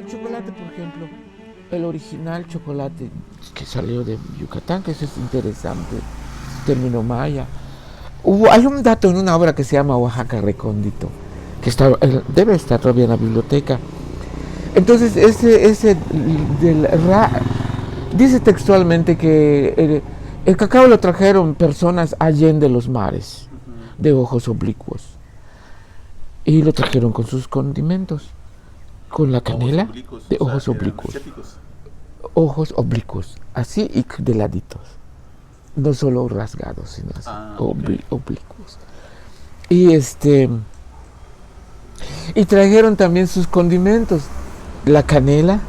chocolate, por ejemplo, el original chocolate que salió de Yucatán, que eso es interesante, término maya. Hay un dato en una obra que se llama Oaxaca Recóndito, que debe estar todavía en la biblioteca. Entonces, dice textualmente que el cacao lo trajeron personas allende los mares, de ojos oblicuos, y lo trajeron con sus condimentos, con la canela, de ojos oblicuos. Ojos oblicuos, así y de laditos, no solo rasgados, sino así, oblicuos. Y trajeron también sus condimentos, la canela,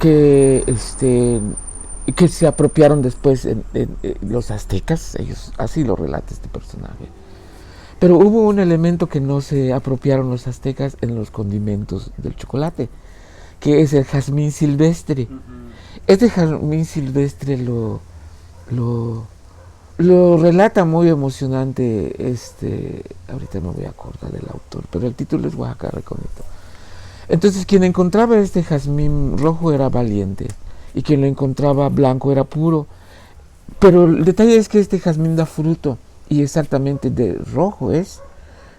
que se apropiaron después en los aztecas, ellos así lo relata este personaje. Pero hubo un elemento que no se apropiaron los aztecas en los condimentos del chocolate, que es el jazmín silvestre. Este jazmín silvestre lo relata muy emocionante, ahorita no voy a acordar del autor, pero el título es Oaxaca Recóndito. Entonces, quien encontraba este jazmín rojo era valiente, y quien lo encontraba blanco era puro. Pero el detalle es que este jazmín da fruto, y exactamente de rojo es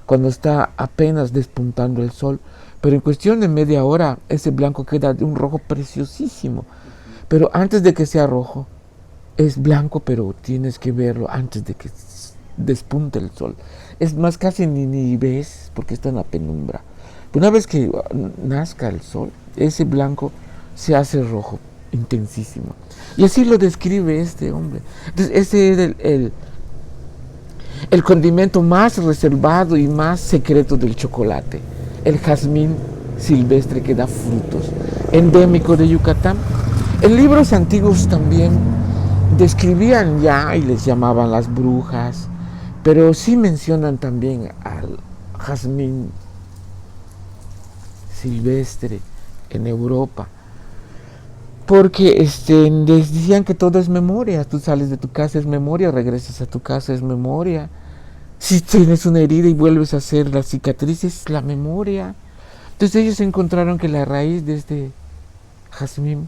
cuando está apenas despuntando el sol. Pero en cuestión de media hora, ese blanco queda de un rojo preciosísimo. Pero antes de que sea rojo, es blanco, pero tienes que verlo antes de que despunte el sol. Es más, casi ni ves porque está en la penumbra. Una vez que nazca el sol, ese blanco se hace rojo, intensísimo. Y así lo describe este hombre. Entonces, ese es el condimento más reservado y más secreto del chocolate. El jazmín silvestre que da frutos, endémico de Yucatán. En libros antiguos también describían ya y les llamaban las brujas, pero sí mencionan también al jazmín silvestre en Europa, porque les decían que todo es memoria. Tú sales de tu casa es memoria, regresas a tu casa es memoria. Si tienes una herida y vuelves a hacer la cicatriz es la memoria. Entonces ellos encontraron que la raíz de este jazmín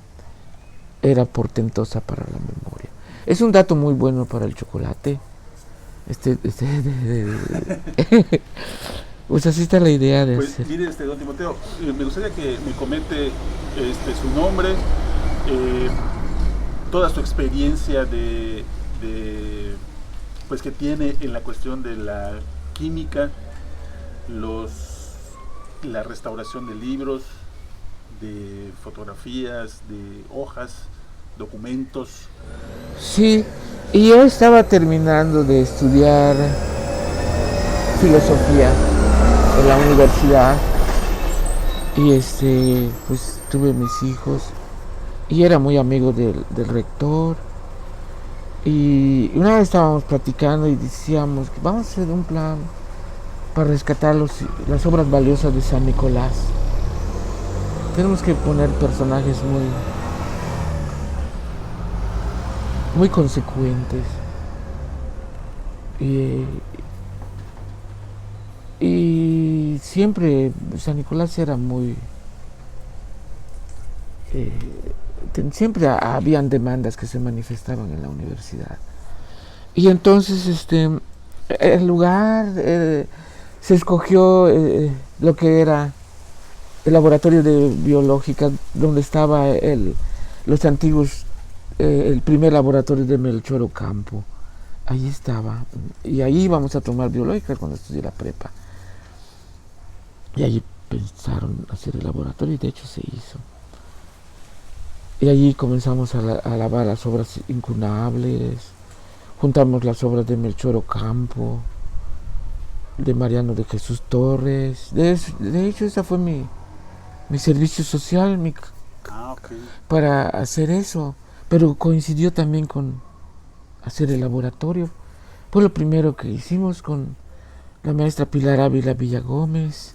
era portentosa para la memoria. Es un dato muy bueno para el chocolate. Pues así está la idea de hacer. Mire, don Timoteo, me gustaría que me comente su nombre, toda su experiencia pues que tiene en la cuestión de la química, la restauración de libros, de fotografías, de hojas, documentos. Sí, y yo estaba terminando de estudiar filosofía en la universidad y pues tuve mis hijos y era muy amigo del rector, y una vez estábamos platicando y decíamos que vamos a hacer un plan para rescatar las obras valiosas de San Nicolás. Tenemos que poner personajes muy consecuentes, y siempre San Nicolás era siempre habían demandas que se manifestaban en la universidad, y entonces el lugar se escogió lo que era el laboratorio de biológica, donde estaba los antiguos, el primer laboratorio de Melchor Ocampo. Ahí estaba, y ahí íbamos a tomar biológica cuando estudié la prepa, y allí pensaron hacer el laboratorio, y de hecho se hizo. Y allí comenzamos a lavar las obras incunables, juntamos las obras de Melchor Ocampo, de Mariano de Jesús Torres. De hecho, esa fue mi servicio social para hacer eso, pero coincidió también con hacer el laboratorio. Fue lo primero que hicimos con la maestra Pilar Ávila Villagómez,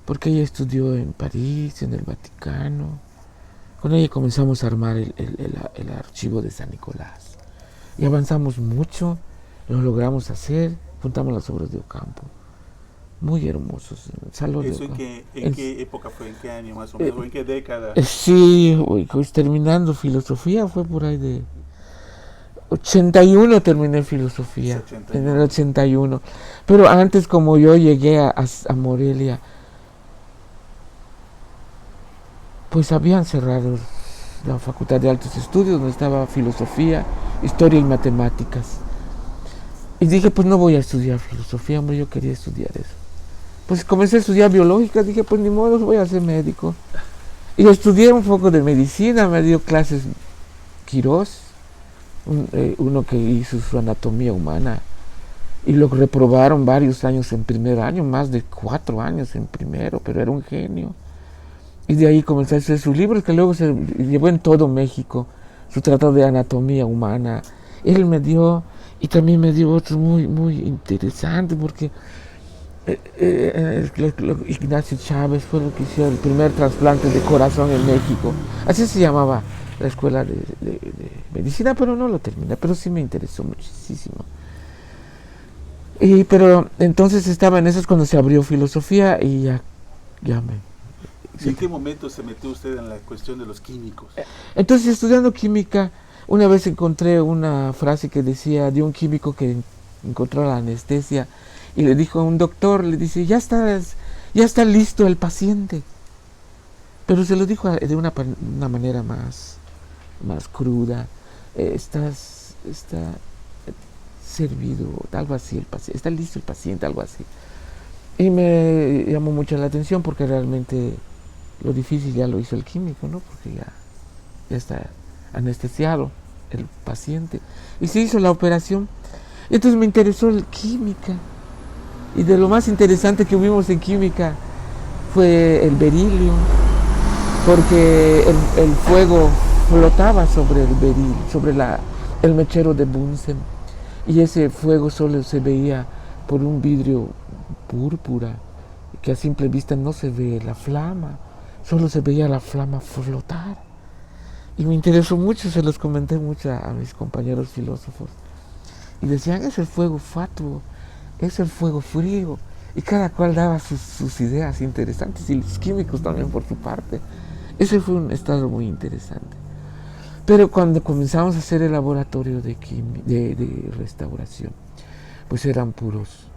porque ella estudió en París, en el Vaticano. Con ella comenzamos a armar el archivo de San Nicolás, y avanzamos mucho, lo logramos hacer, juntamos las obras de Ocampo. muy hermosos. Salón ¿Eso en qué época fue? ¿En qué año más o menos? ¿O en qué década? Sí, pues terminando filosofía fue por ahí de 81 terminé filosofía, en el 81. Pero antes, como yo llegué a Morelia, pues habían cerrado la Facultad de Altos Estudios, donde estaba filosofía, historia y matemáticas. Y dije, pues no voy a estudiar filosofía, hombre, yo quería estudiar eso. Pues comencé a estudiar biológica, dije, pues ni modo, voy a ser médico. Y estudié un poco de medicina, me dio clases Quirós, uno que hizo su anatomía humana, y lo reprobaron varios años en primer año, más de 4 años en primero, pero era un genio. Y de ahí comencé a hacer sus libros, que luego se llevó en todo México, su tratado de anatomía humana. Él me dio, y también me dio otro muy, muy interesante, porque Ignacio Chávez fue el que hizo el primer trasplante de corazón en México. Así se llamaba la escuela de medicina, pero no lo terminé, pero sí me interesó muchísimo. Pero entonces estaba en eso cuando se abrió filosofía y ya me... ¿Y en qué momento se metió usted en la cuestión de los químicos? Entonces, estudiando química, una vez encontré una frase que decía de un químico que encontró la anestesia y le dijo a un doctor, le dice, ya está listo el paciente. Pero se lo dijo de una manera más cruda. Está servido, algo así, el paciente, está listo el paciente, algo así. Y me llamó mucho la atención porque realmente lo difícil ya lo hizo el químico, ¿no? Porque ya está anestesiado el paciente. Y se hizo la operación. Entonces me interesó la química. Y de lo más interesante que vimos en química fue el berilio, porque el fuego flotaba sobre el berilio, sobre el mechero de Bunsen. Y ese fuego solo se veía por un vidrio púrpura, que a simple vista no se ve la flama, solo se veía la flama flotar. Y me interesó mucho, se los comenté mucho a mis compañeros filósofos. Y decían, es el fuego fatuo, es el fuego frío. Y cada cual daba sus ideas interesantes, y los químicos también por su parte. Ese fue un estado muy interesante. Pero cuando comenzamos a hacer el laboratorio de restauración, pues eran puros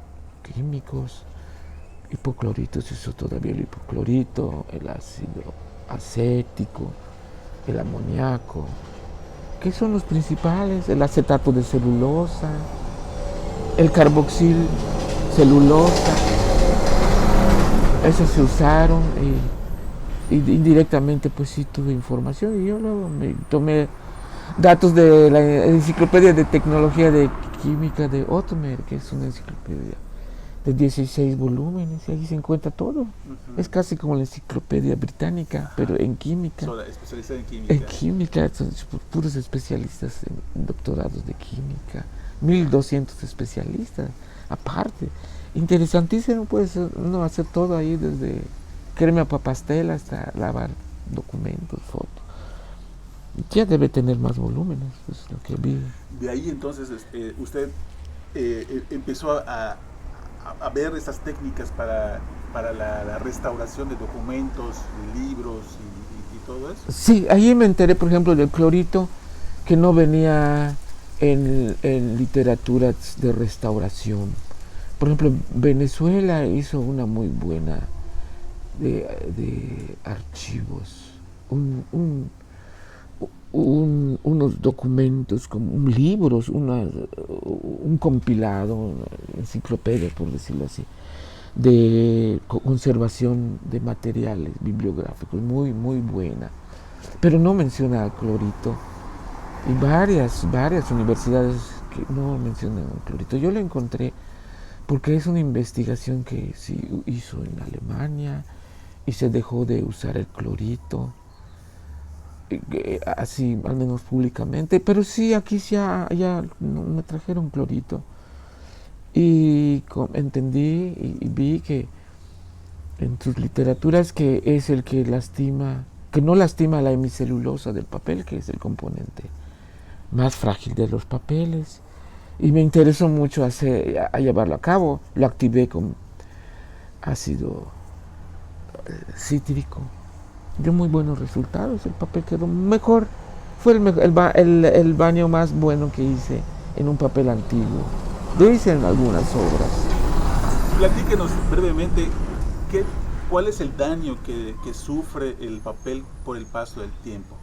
químicos, hipocloritos, eso todavía el hipoclorito, el ácido acético, el amoníaco, que son los principales, el acetato de celulosa, el carboxil celulosa, esos se usaron y indirectamente pues sí tuve información y yo luego me tomé datos de la enciclopedia de tecnología de química de Otmer, que es una enciclopedia de 16 volúmenes y ahí se encuentra todo. Es casi como la enciclopedia británica, pero en química. Especializada en química. En química, son puros especialistas en doctorados de química, 1200 especialistas, aparte. Interesantísimo, puede ser uno hacer todo ahí, desde crema para pastel hasta lavar documentos, fotos. Ya debe tener más volúmenes, pues lo que vi. De ahí entonces usted empezó a ver estas técnicas para la restauración de documentos, libros y todo eso. Sí, ahí me enteré, por ejemplo, del clorito, que no venía en literaturas de restauración. Por ejemplo, Venezuela hizo una muy buena de archivos, unos documentos, como libros, un compilado, una enciclopedia, por decirlo así, de conservación de materiales bibliográficos, muy, muy buena. Pero no menciona al clorito. Y varias universidades que no mencionan al clorito. Yo lo encontré porque es una investigación que se hizo en Alemania y se dejó de usar el clorito, así al menos públicamente, pero sí aquí ya me trajeron clorito y entendí y vi que en sus literaturas que es el que no lastima la hemicelulosa del papel, que es el componente más frágil de los papeles, y me interesó mucho a llevarlo a cabo. Lo activé con ácido cítrico. Dio muy buenos resultados, el papel quedó mejor. Fue el baño más bueno que hice en un papel antiguo. Lo hice en algunas obras. Platíquenos brevemente cuál es el daño que sufre el papel por el paso del tiempo.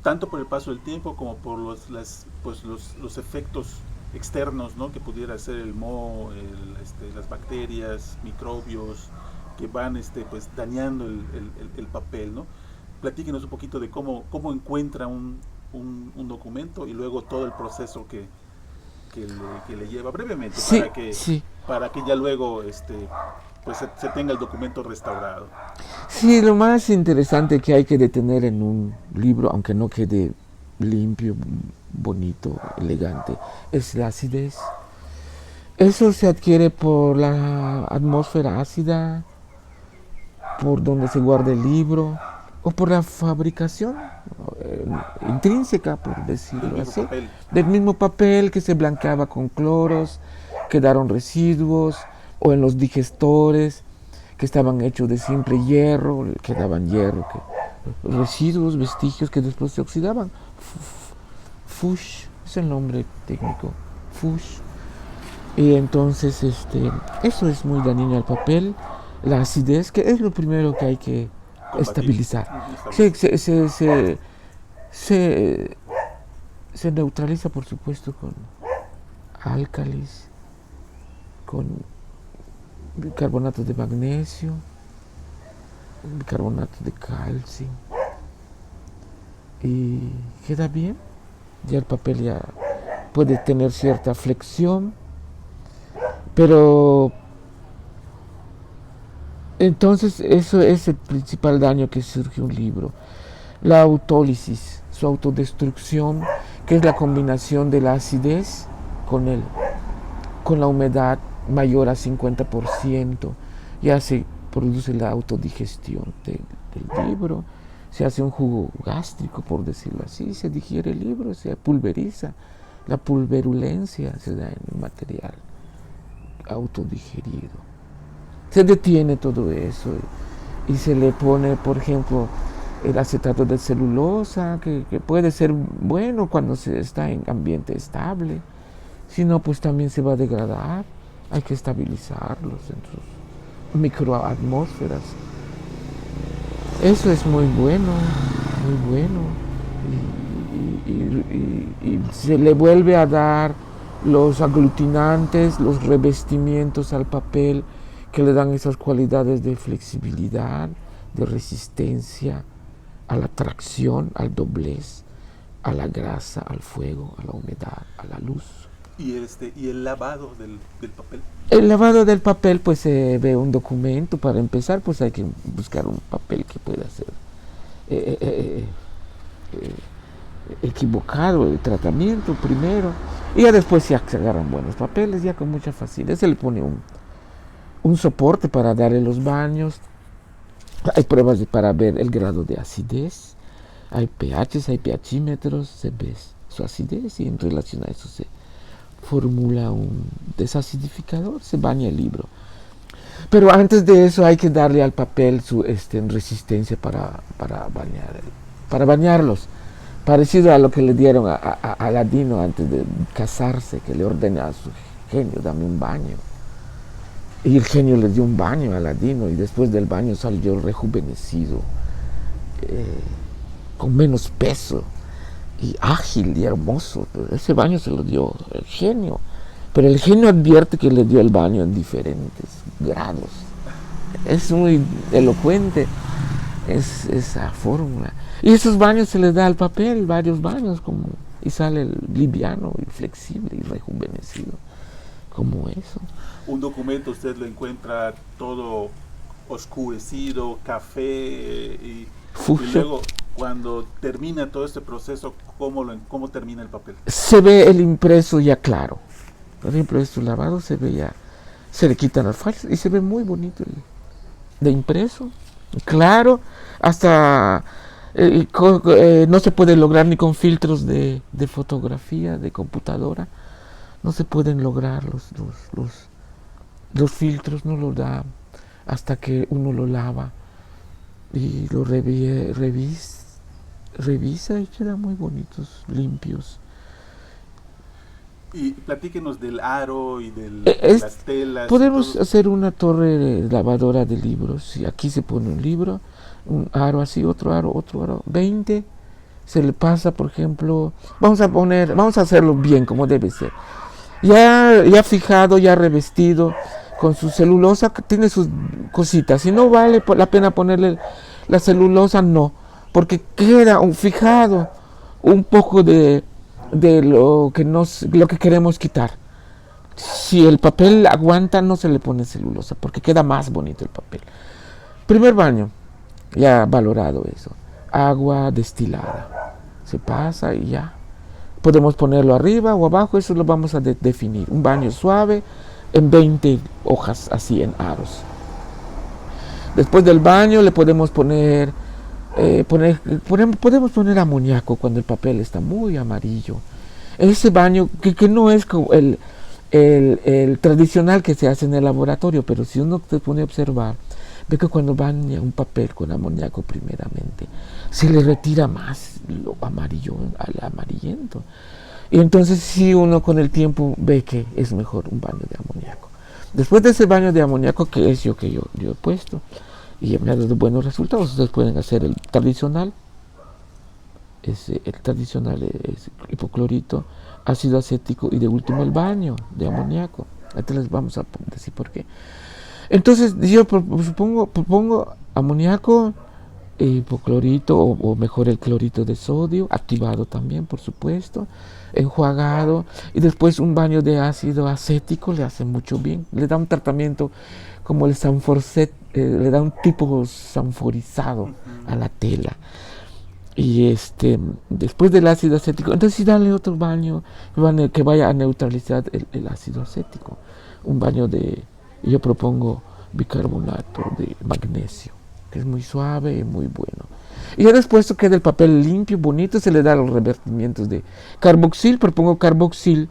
Tanto por el paso del tiempo como por los efectos externos, ¿no? Que pudiera ser el moho, las bacterias, microbios que van pues dañando el papel, ¿no? Platíquenos un poquito de cómo encuentra un documento y luego todo el proceso que le lleva brevemente, Sí, para que ya luego pues se tenga el documento restaurado. Sí, lo más interesante que hay que detener en un libro, aunque no quede limpio, bonito, elegante, es la acidez. Eso se adquiere por la atmósfera ácida, por donde se guarda el libro, o por la fabricación intrínseca, por decirlo así, del mismo papel que se blanqueaba con cloros, quedaron residuos, o en los digestores que estaban hechos de simple hierro, quedaban hierro, residuos, vestigios que después se oxidaban. Fush es el nombre técnico, fush. Y entonces eso es muy dañino al papel. La acidez, que es lo primero que hay que estabilizar. Se neutraliza, por supuesto, con álcalis, con bicarbonato de magnesio, bicarbonato de calcio, y queda bien. Ya el papel ya puede tener cierta flexión, pero entonces eso es el principal daño que surge un libro. La autólisis, su autodestrucción, que es la combinación de la acidez con la humedad mayor a 50%, ya se produce la autodigestión del libro, se hace un jugo gástrico, por decirlo así, se digiere el libro, se pulveriza, la pulverulencia se da en el material autodigerido. Se detiene todo eso y se le pone, por ejemplo, el acetato de celulosa, que puede ser bueno cuando se está en ambiente estable, si no, pues también se va a degradar. Hay que estabilizarlos en sus microatmósferas. Eso es muy bueno, muy bueno. Y se le vuelve a dar los aglutinantes, los revestimientos al papel que le dan esas cualidades de flexibilidad, de resistencia a la tracción, al doblez, a la grasa, al fuego, a la humedad, a la luz. ¿Y el lavado del papel? El lavado del papel, pues se ve un documento. Para empezar, pues hay que buscar un papel que pueda ser equivocado el tratamiento primero, y ya después ya se agarran buenos papeles, ya con mucha facilidad. Se le pone un soporte para darle los baños. Hay pruebas para ver el grado de acidez, hay pHs, hay pHímetros, se ve su acidez, y en relación a eso se formula un desacidificador, se baña el libro. Pero antes de eso hay que darle al papel su resistencia para bañarlos, parecido a lo que le dieron a Aladino antes de casarse, que le ordena a su genio: dame un baño. Y el genio le dio un baño a Aladino, y después del baño salió rejuvenecido, con menos peso, y ágil y hermoso. Ese baño se lo dio el genio, pero el genio advierte que le dio el baño en diferentes grados. Es muy elocuente esa fórmula. Y esos baños se les da al papel, varios baños, y sale liviano y flexible y rejuvenecido, como eso. Un documento usted lo encuentra todo oscurecido, café, y luego cuando termina todo este proceso, ¿cómo termina el papel? Se ve el impreso ya claro. Por ejemplo, esto lavado se ve ya, se le quitan las fallas y se ve muy bonito de impreso, claro, hasta no se puede lograr ni con filtros de fotografía, de computadora, no se pueden lograr Los filtros no lo da hasta que uno lo lava y lo revisa y quedan muy bonitos, limpios. Y platíquenos del aro y de las telas. Podemos hacer una torre lavadora de libros. Y aquí se pone un libro, un aro así, otro aro, 20. Se le pasa, por ejemplo, vamos a hacerlo bien como debe ser. Ya fijado, ya revestido, con su celulosa, tiene sus cositas. Si no vale la pena ponerle la celulosa, no, porque queda fijado un poco de lo que queremos quitar. Si el papel aguanta, no se le pone celulosa, porque queda más bonito el papel. Primer baño, ya valorado eso. Agua destilada. Se pasa y ya. Podemos ponerlo arriba o abajo, eso lo vamos a definir. Un baño suave en 20 hojas, así en aros. Después del baño le podemos poner amoníaco cuando el papel está muy amarillo. Ese baño que no es como el tradicional que se hace en el laboratorio, pero si uno se pone a observar, ve que cuando baña un papel con amoníaco primeramente, se le retira más lo amarillo al amarillento. Y entonces si uno con el tiempo ve que es mejor un baño de amoníaco. Después de ese baño de amoníaco, que es yo he puesto, y me ha dado buenos resultados, ustedes pueden hacer el tradicional. El tradicional es hipoclorito, ácido acético y de último el baño de amoníaco. Ahorita les vamos a decir por qué. Entonces yo propongo amoníaco, hipoclorito o mejor el clorito de sodio, activado también por supuesto, enjuagado, y después un baño de ácido acético le hace mucho bien, le da un tratamiento como el sanforcet, le da un tipo sanforizado a la tela. Y después del ácido acético, entonces sí, dale otro baño que vaya a neutralizar el ácido acético. Un baño yo propongo bicarbonato de magnesio, que es muy suave y muy bueno. Y ya después que queda el papel limpio, bonito, se le da los revertimientos de carboxil, propongo carboxil.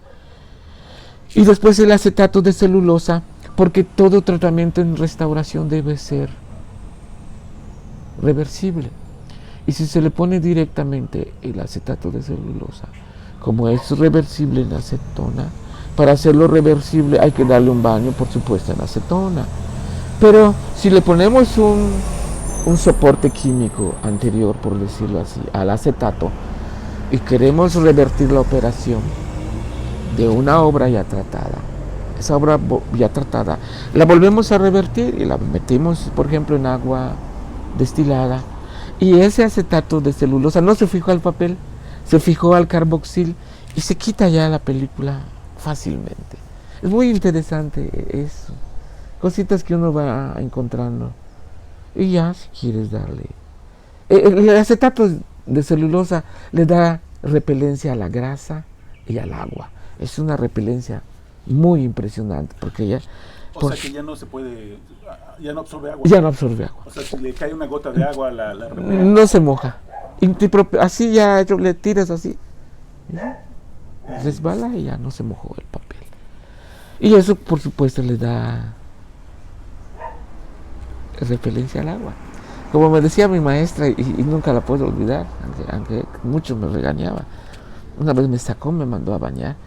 Y después el acetato de celulosa, porque todo tratamiento en restauración debe ser reversible. Y si se le pone directamente el acetato de celulosa, como es reversible en acetona, para hacerlo reversible hay que darle un baño, por supuesto, en acetona. Pero si le ponemos un soporte químico anterior, por decirlo así, al acetato, y queremos revertir la operación de una obra ya tratada, esa obra ya tratada, la volvemos a revertir y la metemos, por ejemplo, en agua destilada. Y ese acetato de celulosa no se fijó al papel, se fijó al carboxil y se quita ya la película fácilmente. Es muy interesante eso. Cositas que uno va encontrando. Y ya, si quieres darle. El acetato de celulosa le da repelencia a la grasa y al agua. Es una repelencia muy impresionante porque ya... O sea que ya no se puede, ya no absorbe agua. Ya no absorbe agua. O sea, si le cae una gota de agua, la repele. No se moja. Así ya le tiras así. Resbala y ya no se mojó el papel. Y eso, por supuesto, le da repelencia al agua. Como me decía mi maestra, y nunca la puedo olvidar, aunque mucho me regañaba. Una vez me sacó, me mandó a bañar.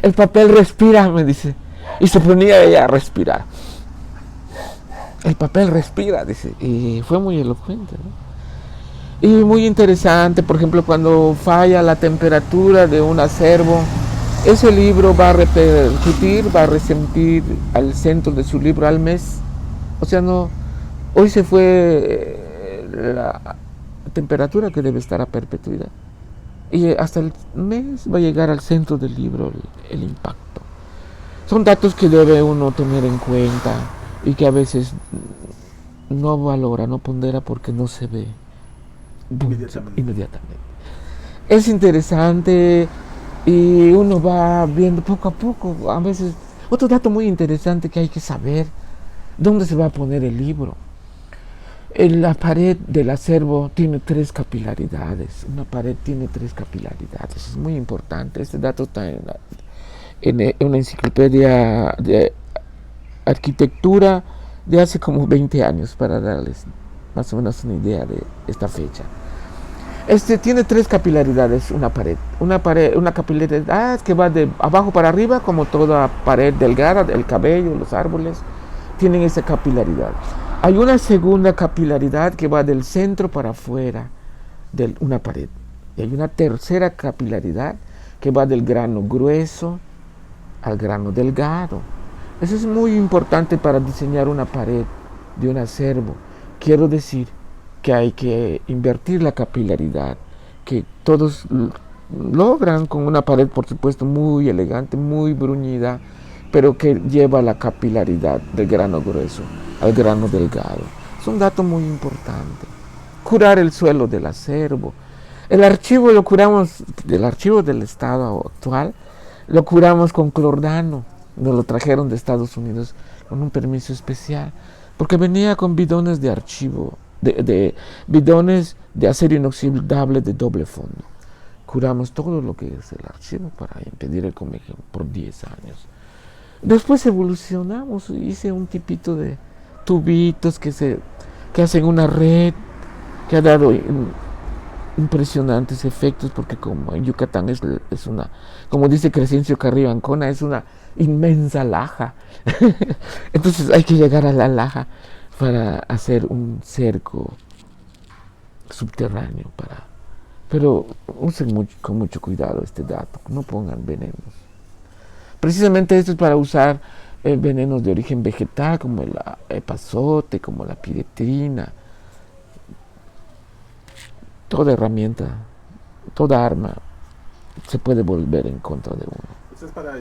El papel respira, me dice. Y se ponía ella a respirar. El papel respira, dice. Y fue muy elocuente, ¿no? Y muy interesante, por ejemplo, cuando falla la temperatura de un acervo, ese libro va a repercutir, va a resentir al centro de su libro al mes. O sea, no, hoy se fue la temperatura que debe estar a perpetuidad. Y hasta el mes va a llegar al centro del libro el impacto. Son datos que debe uno tener en cuenta y que a veces no valora, no pondera porque no se ve inmediatamente. Es interesante y uno va viendo poco a poco. A veces, otro dato muy interesante que hay que saber, ¿dónde se va a poner el libro? La pared del acervo tiene 3 capilaridades. Una pared tiene 3 capilaridades. Es muy importante. Este dato está en una enciclopedia de arquitectura de hace como 20 años, para darles más o menos una idea de esta fecha. Tiene 3 capilaridades, una pared. Una capilaridad que va de abajo para arriba, como toda pared delgada, el cabello, los árboles, tienen esa capilaridad. Hay una segunda capilaridad que va del centro para afuera de una pared. Y hay una tercera capilaridad que va del grano grueso al grano delgado. Eso es muy importante para diseñar una pared de un acervo. Quiero decir que hay que invertir la capilaridad, que todos logran con una pared, por supuesto, muy elegante, muy bruñida, pero que lleva la capilaridad del grano grueso al grano delgado. Es un dato muy importante. Curar el suelo del acervo. El archivo lo curamos, el archivo del estado actual, lo curamos con clordano. Nos lo trajeron de Estados Unidos con un permiso especial, porque venía con bidones de archivo, bidones de acero inoxidable de doble fondo. Curamos todo lo que es el archivo para impedir el comején por 10 años. Después evolucionamos, hice un tipito de tubitos que hacen una red, que ha dado impresionantes efectos, porque como en Yucatán es una, como dice Crescencio Carrillo Ancona, es una inmensa laja. Entonces hay que llegar a la laja para hacer un cerco subterráneo. Pero usen con mucho cuidado este dato, no pongan venenos. Precisamente esto es para usar venenos de origen vegetal, como el epazote, como la piretrina. Toda herramienta, toda arma se puede volver en contra de uno. Esto es para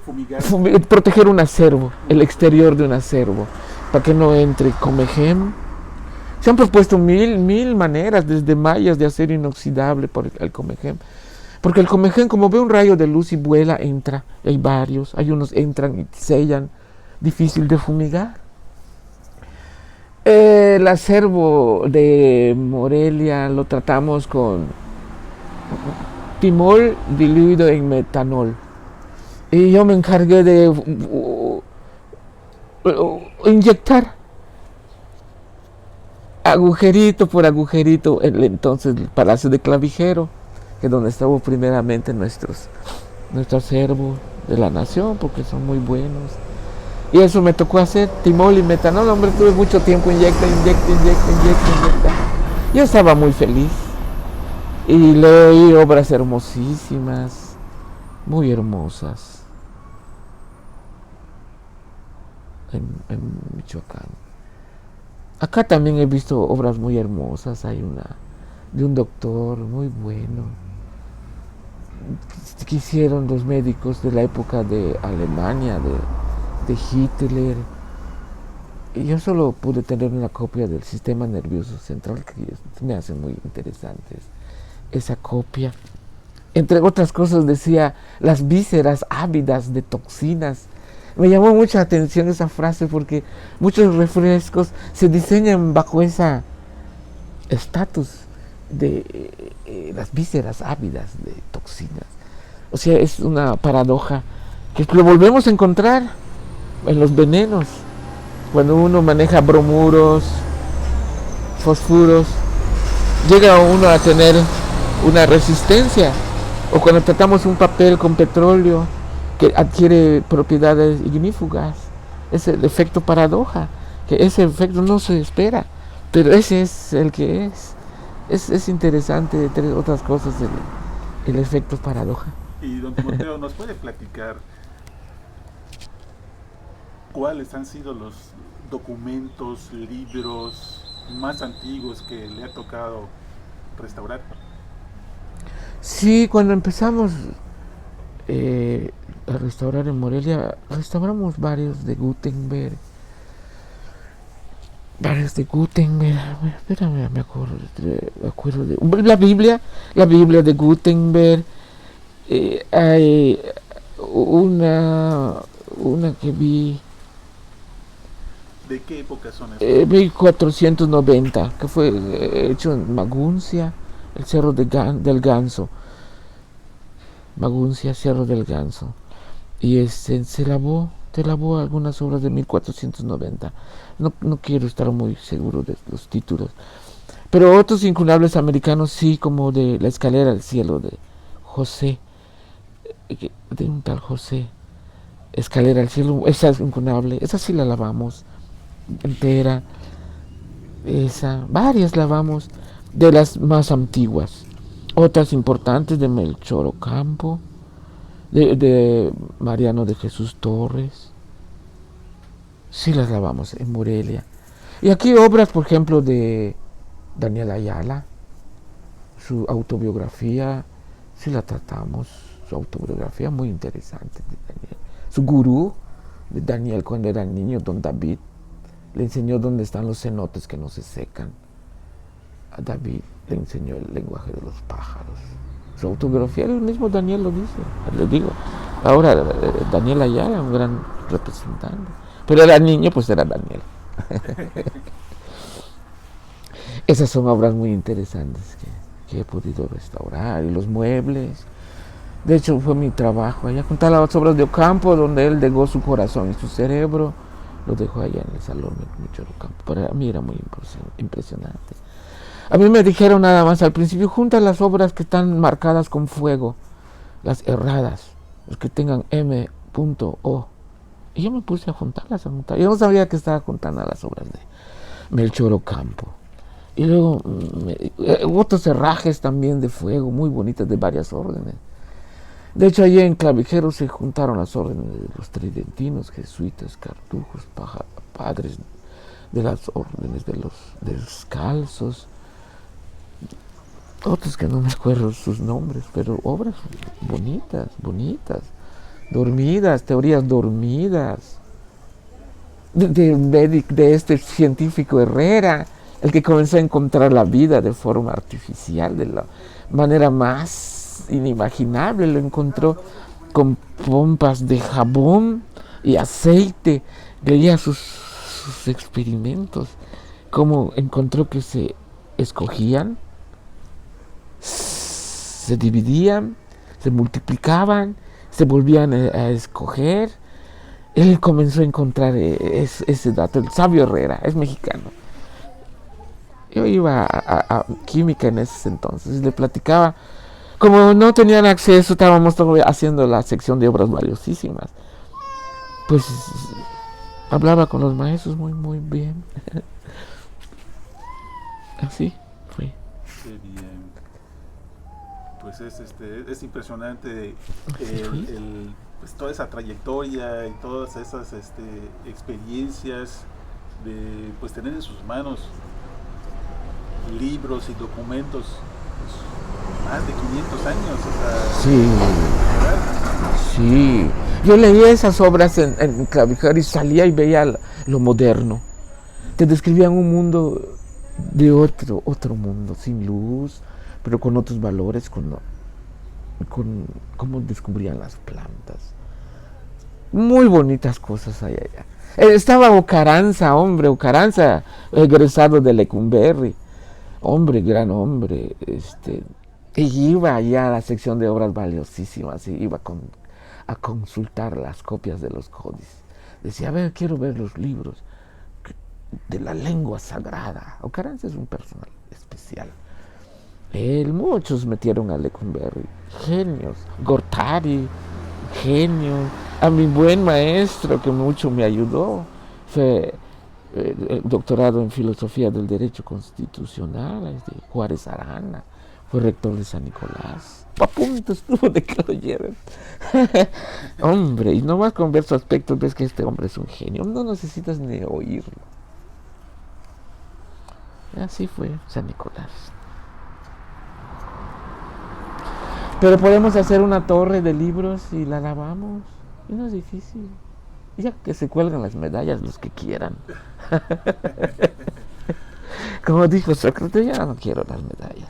fumigar. Proteger un acervo, el exterior de un acervo, para que no entre comején. Se han propuesto mil maneras, desde mallas de acero inoxidable por el comején. Porque el comején, como ve un rayo de luz y vuela, entra. Hay varios, hay unos entran y sellan, difícil de fumigar. El acervo de Morelia lo tratamos con timol diluido en metanol. Y yo me encargué de inyectar agujerito por agujerito entonces el Palacio de Clavijero, que es donde estuvo primeramente nuestro acervo de la nación, porque son muy buenos. Y eso me tocó hacer, timol y metanol. Hombre, tuve mucho tiempo, inyecta. Yo estaba muy feliz. Y leí obras hermosísimas, muy hermosas, en Michoacán. Acá también he visto obras muy hermosas. Hay una de un doctor muy bueno que hicieron los médicos de la época de Alemania, de Hitler. Y yo solo pude tener una copia del sistema nervioso central, que me hace muy interesante esa copia. Entre otras cosas decía las vísceras ávidas de toxinas. Me llamó mucha atención esa frase, porque muchos refrescos se diseñan bajo esa estatus de las vísceras ávidas de toxinas. O sea, es una paradoja que lo volvemos a encontrar en los venenos. Cuando uno maneja bromuros, fosfuros, llega uno a tener una resistencia. O cuando tratamos un papel con petróleo, que adquiere propiedades ignífugas. Es el efecto paradoja, que ese efecto no se espera, pero ese es el que es. Es interesante, entre otras cosas, el efecto paradoja. Y don Timoteo, ¿nos puede platicar cuáles han sido los documentos, libros más antiguos que le ha tocado restaurar? Sí, cuando empezamos a restaurar en Morelia, restauramos varios de Gutenberg. Espérame, me acuerdo de la Biblia de Gutenberg. Hay una que vi ¿De qué época son esos? 1490, que fue hecho en Maguncia, el Cerro del Ganso. Maguncia, Cerro del Ganso. Y se lavó algunas obras de 1490. No quiero estar muy seguro de los títulos. Pero otros incunables americanos sí, como de La escalera al cielo de José, de un tal José. Escalera al cielo, esa es incunable, esa sí la lavamos entera. Varias lavamos, de las más antiguas. Otras importantes de Melchor Ocampo, de Mariano de Jesús Torres, sí las lavamos en Morelia. Y aquí obras, por ejemplo, de Daniel Ayala, su autobiografía, sí la tratamos, su autobiografía muy interesante de Daniel. Su gurú de Daniel cuando era niño, don David, le enseñó dónde están los cenotes que no se secan. A David le enseñó el lenguaje de los pájaros. Su autobiografía, el mismo Daniel lo dice, le digo. Ahora Daniel Ayala, un gran representante. Pero era niño, pues era Daniel. Esas son obras muy interesantes que he podido restaurar. Y los muebles. De hecho, fue mi trabajo allá, juntar las obras de Ocampo, donde él dejó su corazón y su cerebro. Lo dejó allá en el salón de Melchor Ocampo. Para mí era muy impresionante. A mí me dijeron nada más al principio, junta las obras que están marcadas con fuego, las erradas, los que tengan M.O. Y yo me puse a juntarlas, Yo no sabía que estaba juntando las obras de Melchor Ocampo. Y luego otros herrajes también de fuego, muy bonitas, de varias órdenes. De hecho, allí en Clavijero se juntaron las órdenes de los tridentinos, jesuitas, cartujos, padres de las órdenes de los descalzos. Otros que no me acuerdo sus nombres, pero obras bonitas, dormidas, teorías dormidas, de este científico Herrera, el que comenzó a encontrar la vida de forma artificial, de la manera más inimaginable. Lo encontró con pompas de jabón y aceite, leía sus experimentos, cómo encontró que se escogían, se dividían, se multiplicaban, se volvían a escoger. Él comenzó a encontrar ese dato. El sabio Herrera es mexicano. Yo iba a química en ese entonces, le platicaba. Como no tenían acceso, estábamos haciendo la sección de obras valiosísimas. Pues hablaba con los maestros muy bien. Así fue. Qué bien. Pues es impresionante pues toda esa trayectoria y todas esas experiencias de pues tener en sus manos libros y documentos pues, más de 500 años. O sea, sí. Yo leía esas obras en Clavijero y salía y veía lo moderno. Te describían un mundo de otro mundo, sin luz, pero con otros valores, con cómo descubrían las plantas. Muy bonitas cosas hay allá. Estaba Ocaranza, egresado de Lecumberri. Gran hombre. Y iba allá a la sección de obras valiosísimas y iba a consultar las copias de los códices. Decía, quiero ver los libros de la lengua sagrada. Ocaranza es un personal especial. Muchos metieron a Lecumberri, genios. Gortari, genio. A mi buen maestro que mucho me ayudó, fue el doctorado en filosofía del derecho constitucional, Juárez Arana, fue rector de San Nicolás. A punto estuvo de que lo lleven. Hombre, y nomás con ver su aspecto ves que este hombre es un genio, no necesitas ni oírlo. Así fue San Nicolás. Pero podemos hacer una torre de libros y la lavamos. Y no es difícil. Ya que se cuelgan las medallas los que quieran. Como dijo Sócrates, ya no quiero las medallas.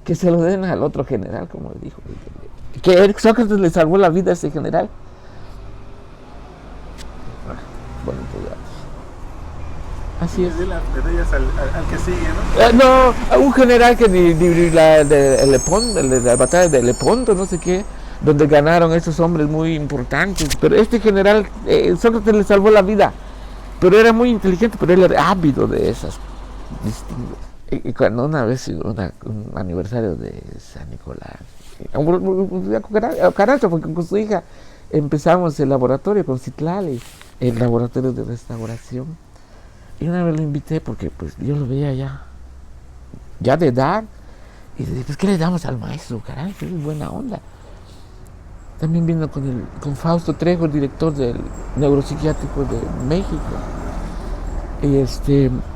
Que se lo den al otro general, como dijo. Que Sócrates le salvó la vida a ese general. Bonito dato. Así es. Le den las medallas al que sigue, ¿no? No, a un general que ni la de Lepanto, de la batalla de Lepanto, no sé qué, donde ganaron esos hombres muy importantes. Pero este general, Sócrates le salvó la vida. Pero era muy inteligente, pero él era ávido de esas distinguidas. Y cuando una vez, un aniversario de San Nicolás, Caranza, porque con su hija empezamos el laboratorio con Citlali, el laboratorio de restauración. Y una vez lo invité porque pues yo lo veía ya de edad. Y dije, pues ¿qué le damos al maestro? Caray, que es buena onda. También vino con Fausto Trejo, el director del neuropsiquiátrico de México. Y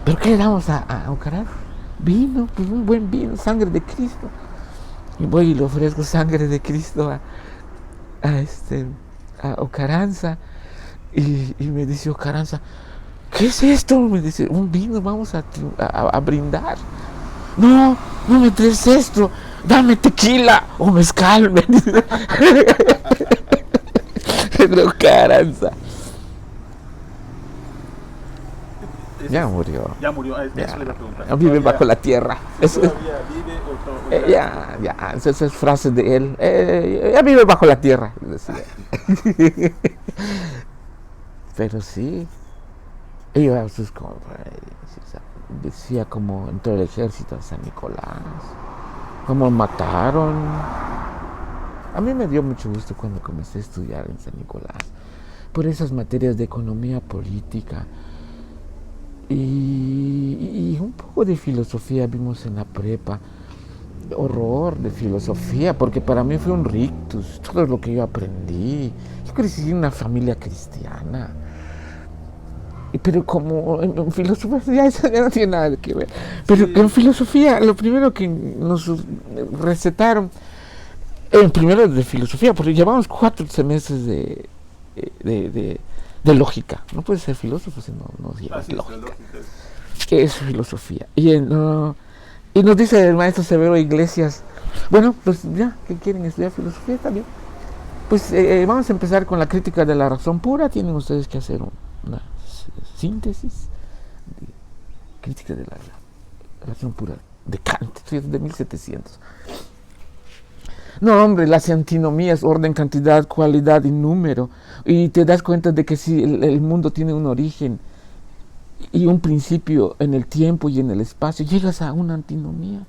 ¿pero qué le damos a Ocaranza? Vino, pues un buen vino, sangre de Cristo. Y voy y le ofrezco sangre de Cristo a Ocaranza. Y me dice Ocaranza, ¿qué es esto? Me dice, un vino, vamos a brindar. No me traes esto, dame tequila o mezcal, me dice. Pero Caranza. Ya murió. Ya murió, eso le iba a preguntar. Vive bajo la tierra. ¿Todavía vive o ya, esas frases de él. Ya vive bajo la tierra, decía. Pero sí. Iba a sus decía como entró el ejército a San Nicolás, como mataron. A mí me dio mucho gusto cuando comencé a estudiar en San Nicolás, por esas materias de economía política y un poco de filosofía vimos en la prepa. Horror de filosofía, porque para mí fue un rictus, todo lo que yo aprendí. Yo crecí en una familia cristiana. Pero como en filosofía eso ya no tiene nada que ver. Pero sí. En filosofía lo primero que nos recetaron, primero de filosofía, porque llevamos 4 semestres de lógica. No puedes ser filósofo si no llevas lógica. ¿Qué es filosofía? Y nos dice el maestro Severo Iglesias, bueno, pues ya, ¿qué quieren estudiar filosofía? Está bien. Pues vamos a empezar con la crítica de la razón pura. Tienen ustedes que hacer una síntesis de crítica de la razón pura de Kant, de 1700. No, hombre, las antinomías, orden, cantidad, cualidad y número, y te das cuenta de que si el mundo tiene un origen y un principio en el tiempo y en el espacio, llegas a una antinomía.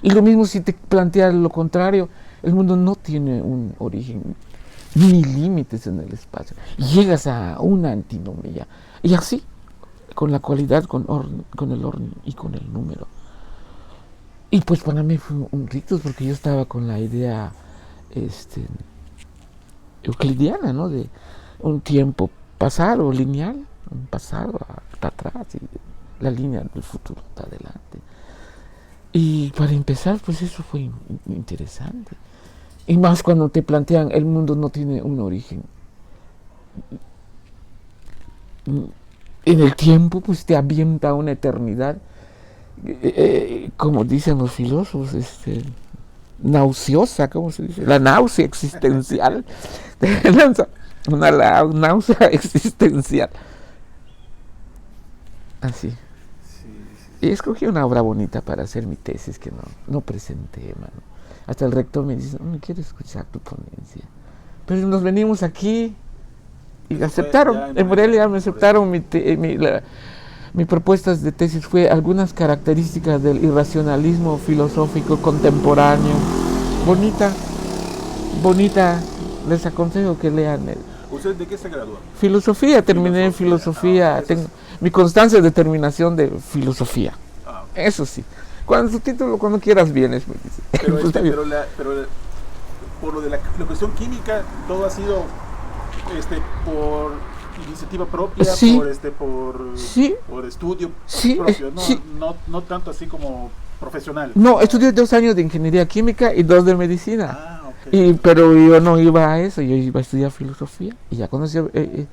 Y lo mismo si te planteas lo contrario, el mundo no tiene un origen ni límites en el espacio, llegas a una antinomía. Y así, con la cualidad, con el orden y con el número. Y pues para mí fue un rictus, porque yo estaba con la idea euclidiana, ¿no? De un tiempo pasado, lineal, un pasado hasta atrás y la línea del futuro está adelante. Y para empezar, pues eso fue interesante. Y más cuando te plantean el mundo no tiene un origen. En el tiempo, pues te avienta una eternidad, como dicen los filósofos, nauseosa, ¿cómo se dice? La náusea existencial. Una náusea existencial. Así. Sí. Y escogí una obra bonita para hacer mi tesis que no presenté, mano. Hasta el rector me dice, no quiero escuchar tu ponencia. Pero nos venimos aquí y aceptaron. En Morelia me aceptaron mi propuesta de tesis. Fue algunas características del irracionalismo filosófico contemporáneo. Bonita. Les aconsejo que lean. ¿Usted de qué se graduó? Filosofía, terminé en filosofía. Tengo mi constancia de terminación de filosofía. Eso sí. Cuando quieras vienes. Pero, pero por lo de la cuestión química, todo ha sido por iniciativa propia, sí. por estudio sí. propio, sí. No tanto así como profesional. No, estudié 2 años de ingeniería química y 2 de medicina. Okay. Pero yo no iba a eso, yo iba a estudiar filosofía. Y ya cuando se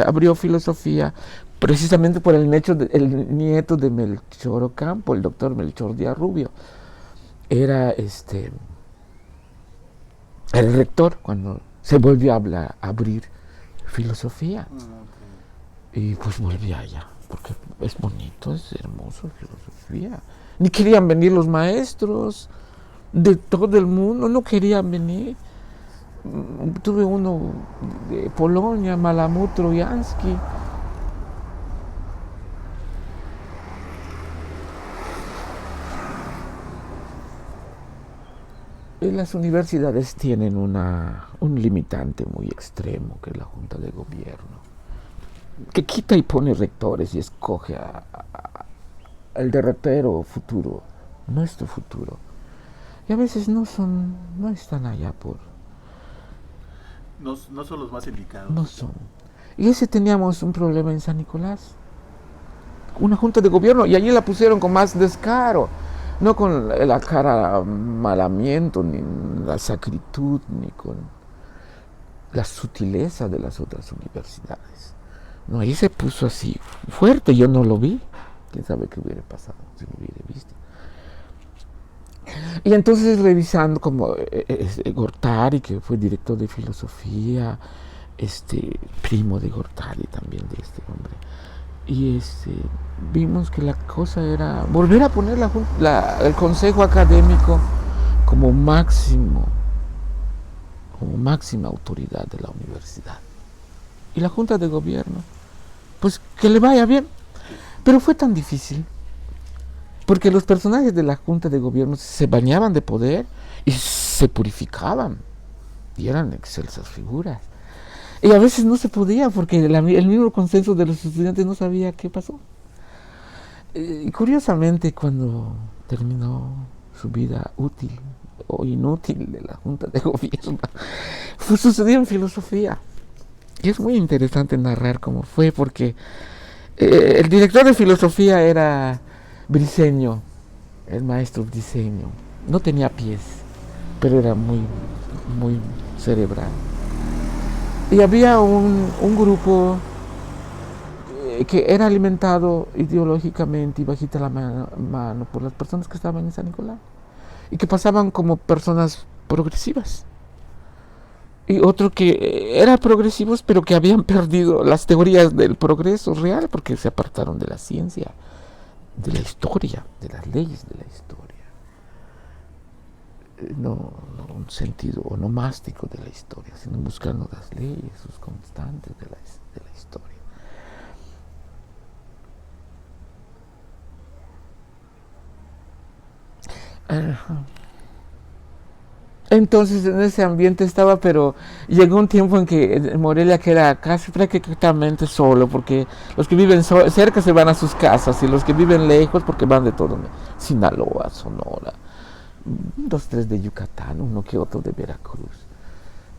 abrió filosofía, precisamente por el nieto de Melchor Ocampo, el doctor Melchor Díaz Rubio, era el rector cuando se volvió a abrir filosofía. Y pues volví allá. porque es bonito, es hermoso filosofía. Ni querían venir los maestros de todo el mundo, no querían venir. Tuve uno de Polonia, Malamud Trojansky. Las universidades tienen un limitante muy extremo, que es la Junta de Gobierno, que quita y pone rectores y escoge el derrotero futuro, nuestro futuro. Y a veces no están allá por... No son los más indicados. No son. Y ese teníamos un problema en San Nicolás. Una junta de gobierno, y allí la pusieron con más descaro. No con el acaramalamiento, ni la sacritud, ni con la sutileza de las otras universidades. No, ahí se puso así fuerte, yo no lo vi. Quién sabe qué hubiera pasado si lo hubiera visto. Y entonces revisando como Gortari, que fue director de filosofía, primo de Gortari también, de este hombre. Y vimos que la cosa era volver a poner el consejo académico como máxima autoridad de la universidad. Y la junta de gobierno, pues que le vaya bien. Pero fue tan difícil, porque los personajes de la junta de gobierno se bañaban de poder y se purificaban, y eran excelsas figuras. Y a veces no se podía, porque el mismo consenso de los estudiantes no sabía qué pasó. Y curiosamente, cuando terminó su vida útil o inútil de la Junta de Gobierno, sucedió en filosofía. Y es muy interesante narrar cómo fue, porque el director de filosofía era Briceño, el maestro Briceño. No tenía pies, pero era muy, muy cerebral. Y había un grupo que era alimentado ideológicamente y bajita la mano por las personas que estaban en San Nicolás y que pasaban como personas progresivas. Y otro que eran progresivos, pero que habían perdido las teorías del progreso real porque se apartaron de la ciencia, de la historia, de las leyes de la historia. No un sentido onomástico de la historia, sino buscando las leyes, sus constantes de la historia. Entonces en ese ambiente estaba, pero llegó un tiempo en que Morelia queda casi prácticamente solo, porque los que viven cerca se van a sus casas y los que viven lejos porque van de todo, Sinaloa, Sonora, 2, 3 de Yucatán, uno que otro de Veracruz.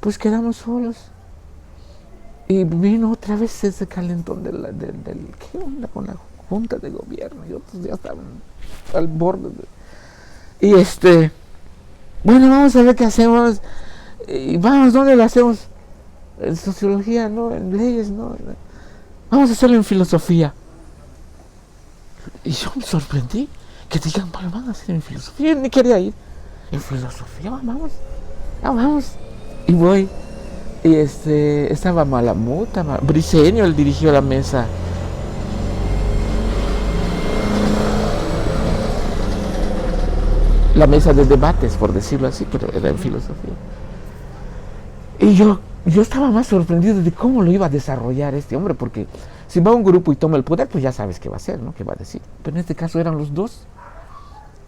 Pues quedamos solos. Y vino otra vez ese calentón del ¿qué onda con la Junta de Gobierno? Y otros ya estaban al borde y bueno, vamos a ver qué hacemos. Y vamos, ¿dónde lo hacemos? En sociología, ¿no? En leyes, ¿no? Vamos a hacerlo en filosofía. Y yo me sorprendí que digan, bueno, van a hacer en filosofía. Yo ni quería ir. En filosofía, vamos. Y voy. Y estaba Malamuta, Briceño, él dirigió la mesa. La mesa de debates, por decirlo así, pero era en filosofía. Y yo estaba más sorprendido de cómo lo iba a desarrollar este hombre, porque si va un grupo y toma el poder, pues ya sabes qué va a hacer, ¿no? ¿Qué va a decir? Pero en este caso eran los dos.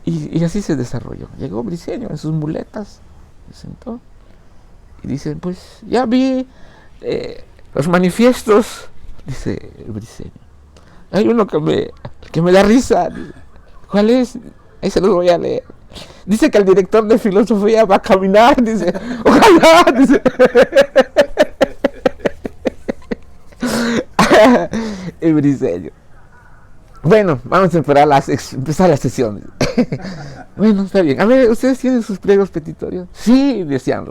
Y así se desarrolló. Llegó Briceño en sus muletas, se sentó. Y dice, pues ya vi los manifiestos, dice Briceño. Hay uno que me da risa. ¿Cuál es? Ahí se los voy a leer. Dice que el director de filosofía va a caminar, dice, ojalá, dice. El Briceño. Bueno, vamos a empezar la sesión. Bueno, está bien. A ver, ¿ustedes tienen sus pliegos petitorios? Sí, decían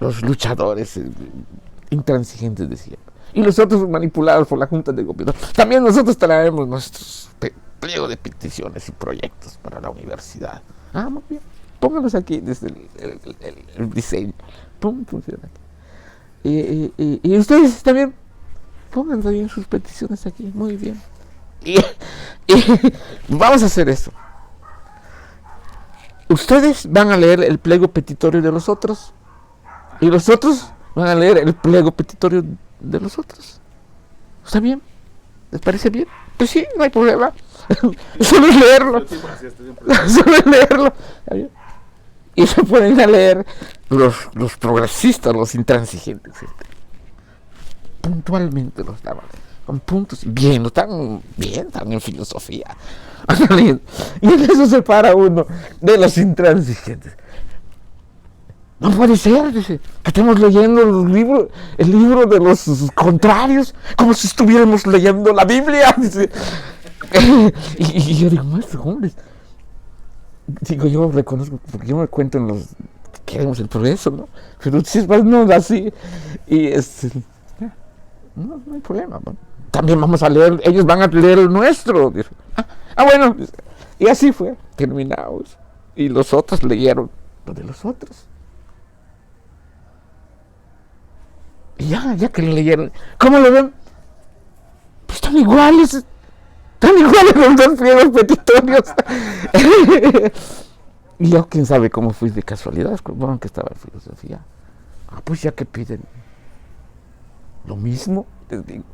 los luchadores intransigentes, decían. Y los otros manipulados por la Junta de Gobierno. También nosotros traemos nuestros pliego de peticiones y proyectos para la universidad. Muy bien. Póngalos aquí desde el diseño. Funciona aquí. Y ustedes también. Pónganse bien sus peticiones aquí, muy bien. Y vamos a hacer eso. Ustedes van a leer el pliego petitorio de los otros y los otros van a leer el pliego petitorio de los otros. ¿Está bien? ¿Les parece bien? Pues sí, no hay problema. Solo es leerlo. Solo es leerlo. ¿Está bien? Y se pueden a leer los progresistas, los intransigentes. Puntualmente los daban. Con puntos. Bien, están en filosofía. Y en eso se para uno de los intransigentes. No puede ser, dice, que estemos leyendo el libro de los contrarios, como si estuviéramos leyendo la Biblia. Dice. Y yo digo, maestro, hombres. Digo, yo reconozco, porque yo me cuento en los que queremos el progreso, ¿no? Pero si es más no así. Y no hay problema. Bueno, también vamos a leer, ellos van a leer el nuestro. Dice. Bueno, y así fue, terminamos. Y los otros leyeron lo de los otros. Y ya que lo leyeron, ¿cómo lo ven? Pues están iguales los dos pliegos petitorios. Y yo, quién sabe cómo fui de casualidad, bueno, que estaba en filosofía. Pues ya que piden lo mismo, les digo,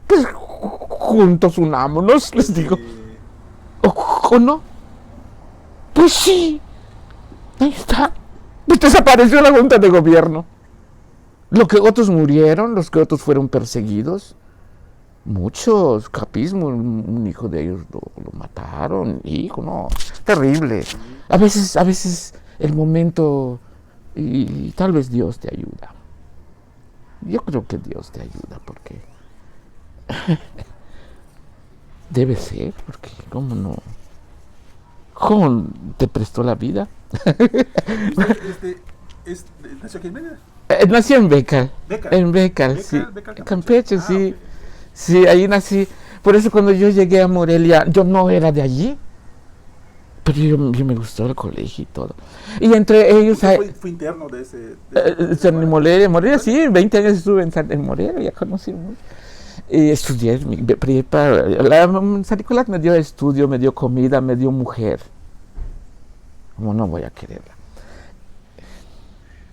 pues juntos unámonos, les digo. ¿O no? Pues sí, ahí está. Pues desapareció la Junta de Gobierno. Los que otros murieron, los que otros fueron perseguidos, muchos, capismo, un hijo de ellos lo mataron, hijo, no, terrible. A veces el momento, y tal vez Dios te ayuda. Yo creo que Dios te ayuda, porque debe ser, porque ¿cómo te prestó la vida? ¿Nació aquí en Mérida? Nací en Bécar. En Bécar, sí. Campeche, sí. Okay. Sí, ahí nací. Por eso cuando yo llegué a Morelia, yo no era de allí. Pero yo me gustó el colegio y todo. Y entre ellos... ¿Fue interno de ese...? En Morelia, sí. 20 años estuve en Morelia, ya conocí mucho. Y estudié mi prepa. San Nicolás me dio estudio, me dio comida, me dio mujer. ¿Cómo no voy a quererla?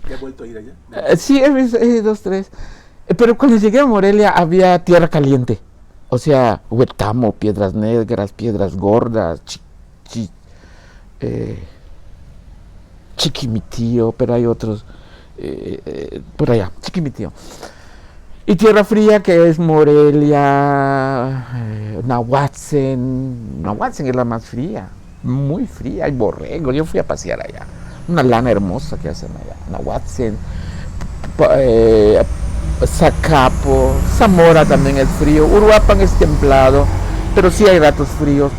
¿Ya has vuelto a ir allá? Sí, 2, 3. Pero cuando llegué a Morelia había tierra caliente. O sea, Huetamo, Piedras Negras, Piedras Gordas, Chiquimitío, pero hay otros por allá, Chiquimitío. Y tierra fría, que es Morelia, Nahuatzen. Nahuatzen es la más fría, muy fría, hay borregos. Yo fui a pasear allá. Una lana hermosa que hacen allá. Nahuatzen, Zacapo, Zamora también es frío. Uruapan es templado, pero sí hay ratos fríos.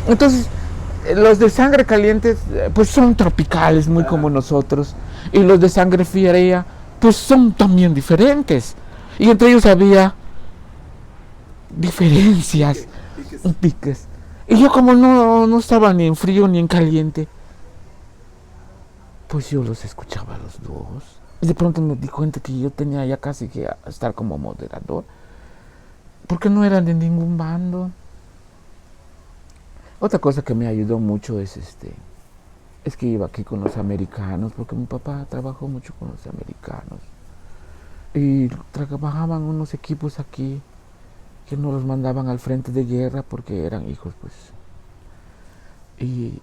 Entonces, los de sangre caliente, pues son tropicales, muy como nosotros. Y los de sangre fría, pues son también diferentes. Y entre ellos había diferencias, piques. Y yo como no estaba ni en frío ni en caliente, pues yo los escuchaba a los dos. Y de pronto me di cuenta que yo tenía ya casi que estar como moderador, porque no eran de ningún bando. Otra cosa que me ayudó mucho es que iba aquí con los americanos, porque mi papá trabajó mucho con los americanos. Y trabajaban unos equipos aquí que nos los mandaban al frente de guerra porque eran hijos, pues. Y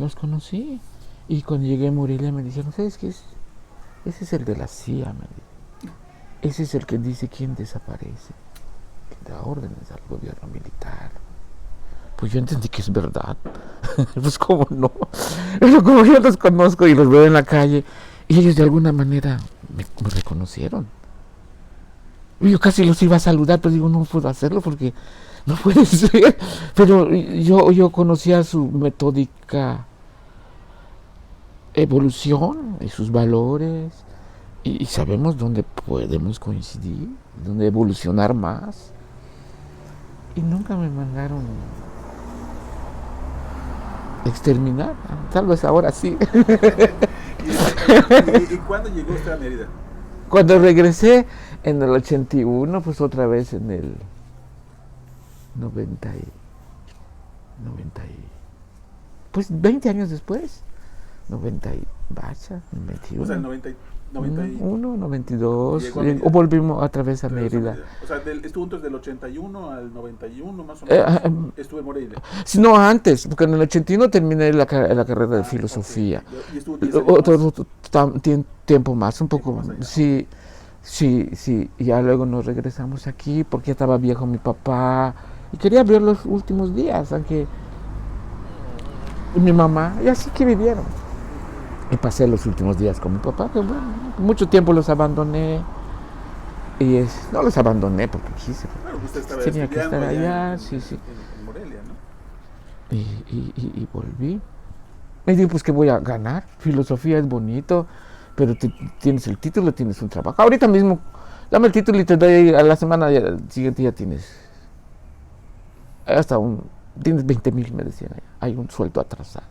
los conocí. Y cuando llegué a Morelia me dijeron, ¿sabes qué es? Ese es el de la CIA, me dijo. Ese es el que dice quién desaparece, que da órdenes al gobierno militar. Pues yo entendí que es verdad. Pues cómo no. Pero como yo los conozco y los veo en la calle, y ellos de alguna manera me reconocieron. Yo casi los iba a saludar, pero digo, no puedo hacerlo porque no puede ser. Pero yo conocía su metódica evolución y sus valores, y sabemos dónde podemos coincidir, dónde evolucionar más. Y nunca me mandaron exterminar, tal vez ahora sí. ¿Y cuándo llegó usted a Mérida? Cuando regresé, En el 81, pues otra vez en el 90 pues 20 años después, 90 y bacha, 91. O sea, el 91, 92, Mérida. o volvimos otra vez a Mérida. O sea, estuvo entonces del 81 al 91 más o menos. Estuve en Morelia. No, antes, porque en el 81 terminé la carrera de filosofía. Okay. Y estuvo 10 años Otro tiempo más, un poco más allá. sí. Y ya luego nos regresamos aquí porque ya estaba viejo mi papá y quería ver los últimos días, aunque mi mamá, y así que vivieron. Y pasé los últimos días con mi papá, que bueno, mucho tiempo los abandoné. Y no los abandoné porque quise. Claro, usted estaba Tenía que estar allá, en sí. En Morelia, ¿no? Y volví. Me digo, pues que voy a ganar. Filosofía es bonito, pero tienes el título, tienes un trabajo. Ahorita mismo, dame el título y te doy a la semana siguiente ya tienes. Tienes 20,000, me decían allá. Hay un sueldo atrasado.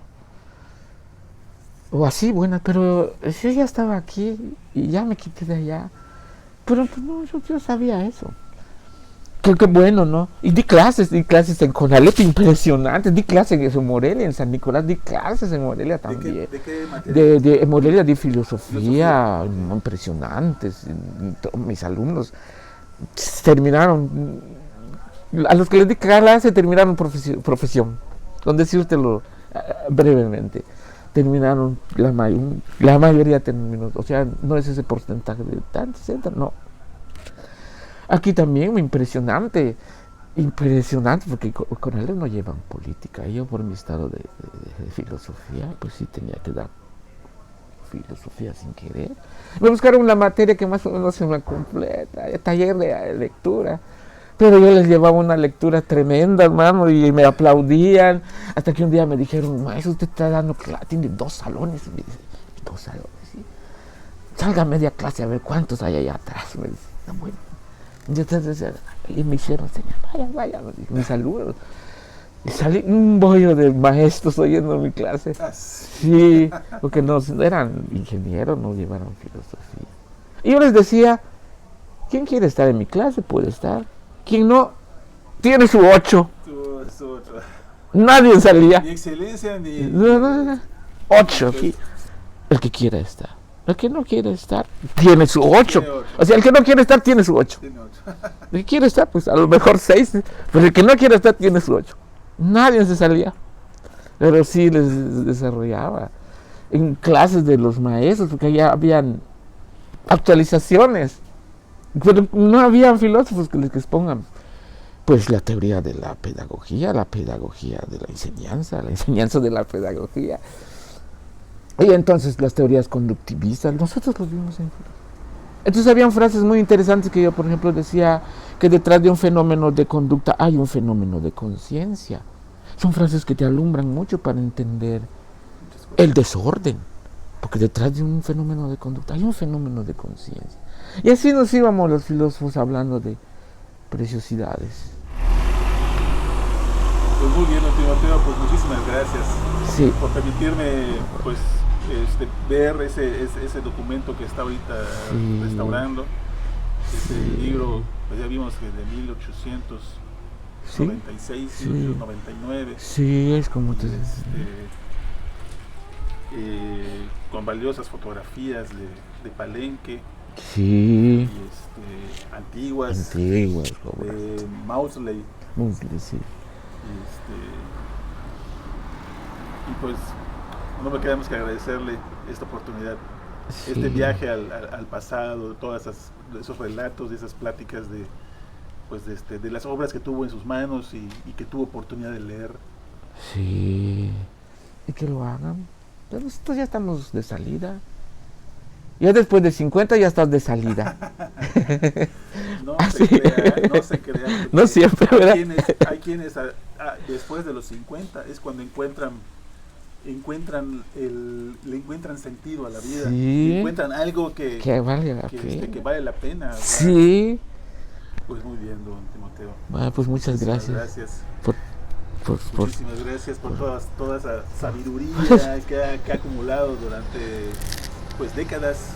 O así, bueno, pero yo ya estaba aquí y ya me quité de allá. Pero pues, no, yo sabía eso. Qué bueno, ¿no? Y di clases en Conalep impresionantes. Di clases en Morelia, en San Nicolás, di clases en Morelia también. ¿De qué materia? En Morelia di filosofía. Impresionantes. Mis alumnos terminaron, a los que les di clase terminaron profesión. Con decírtelo brevemente. Terminaron, la mayoría terminó, o sea, no es ese porcentaje de tantos, no. Aquí también, impresionante, porque con él no llevan política. Yo por mi estado de filosofía, pues sí tenía que dar filosofía sin querer. Me buscaron una materia que más o menos se me completa, taller de lectura. Pero yo les llevaba una lectura tremenda, hermano, y me aplaudían. Hasta que un día me dijeron, maestro, usted está dando clase, tiene 2 salones. Y me dice, 2 salones, sí. Salga a media clase a ver cuántos hay allá atrás. Me dice, no, bueno. Y me hicieron señal, vaya, me saludaron. Y salí un bollo de maestros oyendo mi clase. Sí, porque no eran ingenieros, no llevaron filosofía. Y yo les decía, ¿quién quiere estar en mi clase? Puede estar. Quien no, tiene su 8. Nadie salía. Ni excelencia, ni... No. 8 aquí. El que quiera estar. El que no quiere estar, tiene su 8. O sea, el que no quiere estar, tiene su 8. El que quiere estar, pues a lo mejor 6. Pero el que no quiere estar, tiene su 8. Nadie se salía. Pero sí les desarrollaba. En clases de los maestros, porque ya habían actualizaciones. Pero no habían filósofos que les expongan pues la teoría de la pedagogía de la enseñanza de la pedagogía. Y entonces las teorías conductivistas, nosotros los vimos en filosofía. Entonces habían frases muy interesantes que yo, por ejemplo, decía que detrás de un fenómeno de conducta hay un fenómeno de conciencia. Son frases que te alumbran mucho para entender el desorden, porque detrás de un fenómeno de conducta hay un fenómeno de conciencia. Y así nos íbamos los filósofos hablando de preciosidades. Pues muy bien, Timoteo, pues muchísimas gracias Sí. por permitirme pues ver ese documento que está ahorita restaurando. Ese libro, pues ya vimos que de 1896, 1899. Sí, es como te con valiosas fotografías de Palenque. Sí. Y antiguas de Maudsley. Sí. Y pues no me queda más que agradecerle esta oportunidad, Sí. este viaje al pasado, todos esos relatos, esas pláticas de las obras que tuvo en sus manos y que tuvo oportunidad de leer. Sí. Y que lo hagan. Pero nosotros ya estamos de salida. Ya después de 50 ya estás de salida. No se crea. No siempre, ¿verdad? Hay quienes después de los 50 es cuando le encuentran sentido a la vida. Sí. Encuentran algo que vale la pena. Que vale la pena, ¿verdad? Sí. Pues muy bien, don Timoteo. Bueno, pues muchas gracias. Muchísimas gracias por toda esa sabiduría que ha acumulado durante pues décadas